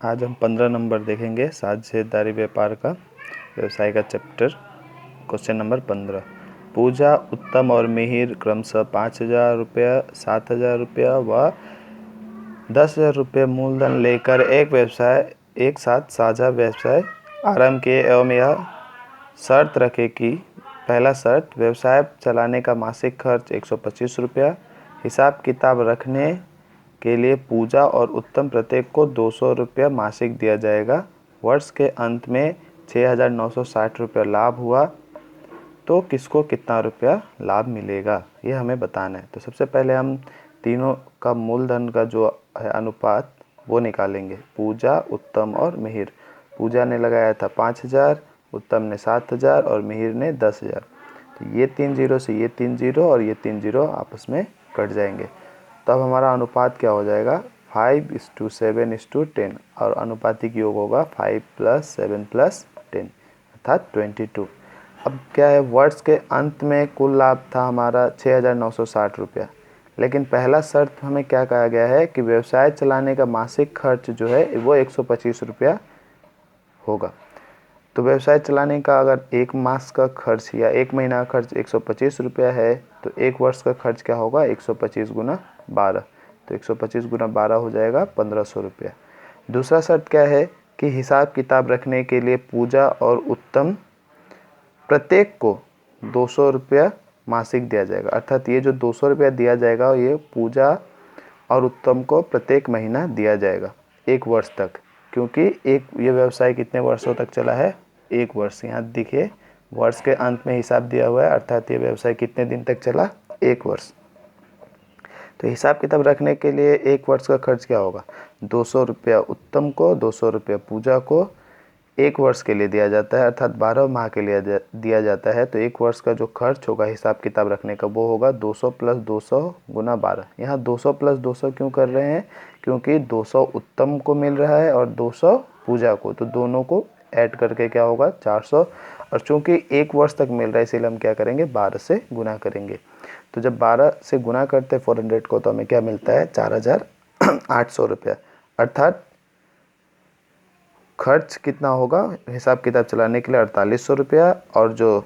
आज हम 15 नंबर देखेंगे साझेदारी व्यापार का व्यवसाय का चैप्टर। Question number 15। पूजा, उत्तम और मिहिर क्रमशः 5,000 रुपया, 7,000 रुपया व 10,000 रुपये मूलधन लेकर एक साथ साझा व्यवसाय आरंभ किए एवं यह शर्त रखे कि पहला शर्त, व्यवसाय चलाने का मासिक खर्च 125 रुपया, हिसाब किताब रखने के लिए पूजा और उत्तम प्रत्येक को 200 रुपया मासिक दिया जाएगा। वर्ष के अंत में 6,960 रुपया लाभ हुआ तो किसको कितना रुपया लाभ मिलेगा, ये हमें बताना है। तो सबसे पहले हम तीनों का मूलधन का जो है अनुपात वो निकालेंगे। पूजा, उत्तम और मिहिर। पूजा ने लगाया था 5,000, उत्तम ने 7,000 और मिहिर ने 10,000। तो ये 3 जीरो से ये 3 जीरो और ये 3 जीरो आपस में कट जाएंगे। तब हमारा अनुपात क्या हो जाएगा, 5:7:10 और अनुपातिक योग होगा 5 + 7 + 10 अर्थात 22। अब क्या है, वर्ष के अंत में कुल लाभ था हमारा 6,960 रुपया, लेकिन पहला शर्त हमें क्या कहा गया है कि व्यवसाय चलाने का मासिक खर्च जो है वो 125 रुपया होगा। तो व्यवसाय चलाने का अगर एक मास का खर्च या एक महीना का खर्च 125 रुपया है तो एक वर्ष का खर्च क्या होगा, 125 गुना 12। तो 125 गुना 12 हो जाएगा 1,500 रुपया। दूसरा शर्त क्या है कि हिसाब किताब रखने के लिए पूजा और उत्तम प्रत्येक को 200 रुपया मासिक दिया जाएगा। अर्थात ये जो 200 रुपया दिया जाएगा ये पूजा और उत्तम को प्रत्येक महीना दिया जाएगा एक वर्ष तक, क्योंकि ये व्यवसाय कितने वर्षों तक चला है, एक वर्ष। यहाँ देखिए वर्ष के अंत में हिसाब दिया हुआ है, अर्थात ये व्यवसाय कितने दिन तक चला, एक वर्ष। तो हिसाब किताब रखने के लिए एक वर्ष का खर्च क्या होगा, 200 रुपया उत्तम को, 200 रुपया पूजा को एक वर्ष के लिए दिया जाता है, अर्थात 12 माह के लिए दिया जाता है। तो एक वर्ष का जो खर्च होगा हिसाब किताब रखने का वो होगा 200 + 200 गुना 12। यहाँ 200 + 200 क्यों कर रहे हैं, क्योंकि 200 उत्तम को मिल रहा है और 200 पूजा को, तो दोनों को ऐड करके क्या होगा 400। और चूंकि एक वर्ष तक मिल रहा है इसीलिए हम क्या करेंगे 12 से गुना करेंगे। तो जब 12 से गुना करते 400 को तो हमें क्या मिलता है 4,800 रुपया। अर्थात खर्च कितना होगा हिसाब किताब चलाने के लिए 4,800 रुपया और जो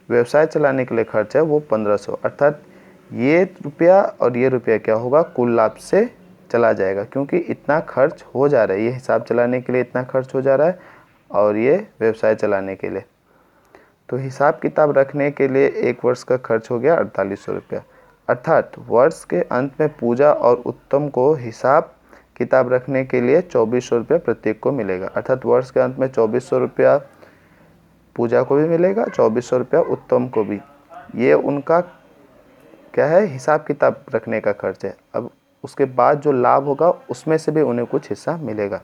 व्यवसाय चलाने के लिए खर्च है वो 1,500। अर्थात ये रुपया और ये रुपया क्या होगा कुल लाभ से चला जाएगा, क्योंकि इतना खर्च हो जा रहा है, ये हिसाब चलाने के लिए इतना खर्च हो जा रहा है और ये व्यवसाय चलाने के लिए। तो हिसाब किताब रखने के लिए एक वर्ष का खर्च हो गया 4,800 रुपया। अर्थात वर्ष के अंत में पूजा और उत्तम को हिसाब किताब रखने के लिए 2,400 रुपया प्रत्येक को मिलेगा। अर्थात वर्ष के अंत में 2,400 रुपया पूजा को भी मिलेगा, 2,400 रुपया उत्तम को भी। ये उनका क्या है हिसाब किताब रखने का खर्च है। अब उसके बाद जो लाभ होगा उसमें से भी उन्हें कुछ हिस्सा मिलेगा।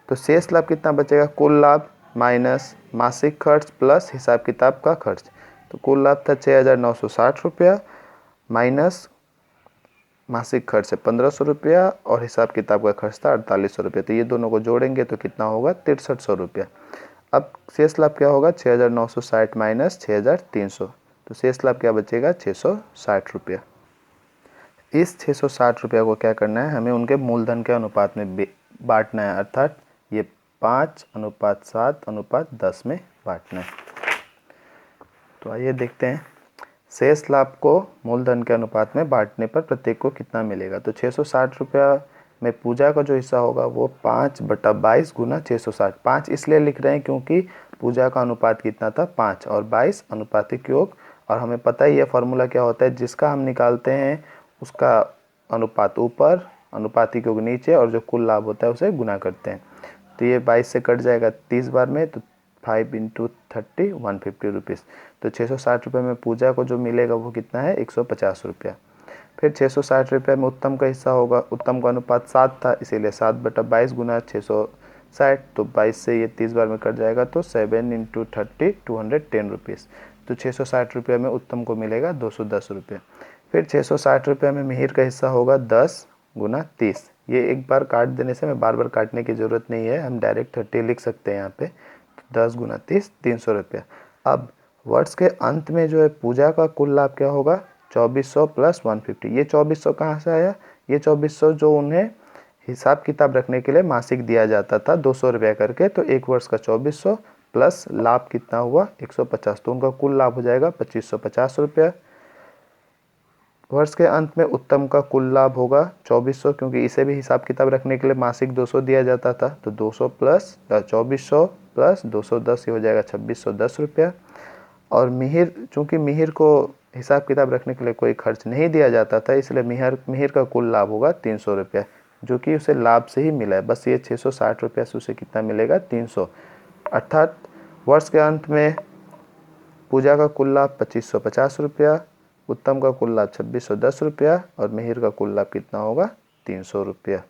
तो शेष लाभ कितना बचेगा, कुल लाभ माइनस मासिक खर्च प्लस हिसाब किताब का खर्च। तो कुल लाभ था 6,960 रुपया माइनस मासिक खर्च है 1,500 रुपया और हिसाब किताब का खर्च था 4,800 रुपया। तो ये दोनों को जोड़ेंगे तो कितना होगा 6,300 रुपया। अब शेष लाभ क्या होगा 6,960 माइनस 6,300, तो शेष लाभ क्या बचेगा 660 रुपया। इस 660 रुपया को क्या करना है, हमें उनके मूलधन के अनुपात में बांटना है, अर्थात ये 5:7:10 में बांटना है। तो आइए देखते हैं शेष लाभ को मूलधन के अनुपात में बांटने पर प्रत्येक को कितना मिलेगा। तो 660 रुपया में पूजा का जो हिस्सा होगा वो 5/22 गुना 660। 5 इसलिए लिख रहे हैं क्योंकि पूजा का अनुपात कितना था 5 और 22 अनुपातिक योग। और हमें पता ही है फॉर्मूला क्या होता है, जिसका हम निकालते हैं उसका अनुपात ऊपर, अनुपातिक योग नीचे और जो कुल लाभ होता है उसे गुना करते हैं। तो ये 22 से कट जाएगा 30 बार में, तो 5 × 30 150 रुपीज़। तो 660 रुपये में पूजा को जो मिलेगा वो कितना है 150 रुपया। फिर 660 रुपये में उत्तम का हिस्सा होगा, उत्तम का अनुपात 7 था इसीलिए 7/22 गुना 660। तो 22 से ये 30 बार में कट जाएगा तो 7 × 30 210 रुपीज़। तो 660 रुपये में उत्तम को मिलेगा 210 रुपये। फिर 660 रुपये में मिहिर का हिस्सा होगा 10 × 30। ये एक बार काट देने से हमें बार बार काटने की ज़रूरत नहीं है, हम डायरेक्ट 30 लिख सकते हैं यहाँ पे। 10 × 30 300 रुपया। अब वर्ष के अंत में जो है पूजा का कुल लाभ क्या होगा 2,400 + 150। ये 2,400 कहाँ से आया, ये 2,400 जो उन्हें हिसाब किताब रखने के लिए मासिक दिया जाता था 200 रुपया करके, तो एक वर्ष का 2400 प्लस लाभ कितना हुआ 150, तो उनका कुल लाभ हो जाएगा 2550 रुपया। वर्ष के अंत में उत्तम का कुल लाभ होगा 2400, क्योंकि इसे भी हिसाब किताब रखने के लिए मासिक 200 दिया जाता था, तो 200 प्लस 2400 प्लस 210 ये हो जाएगा 2610 रुपया। और मिहिर, चूँकि मिहिर को हिसाब किताब रखने के लिए कोई खर्च नहीं दिया जाता था, इसलिए मिहिर का कुल लाभ होगा 300 रुपया, जो कि उसे लाभ से ही मिला है। बस ये 660 रुपया से उसे कितना मिलेगा 300, अर्थात वर्ष के अंत में पूजा का कुल लाभ 2550 रुपया, उत्तम का कुल लाभ 2610 रुपया और मिहिर का कुल लाभ कितना होगा 300 रुपया।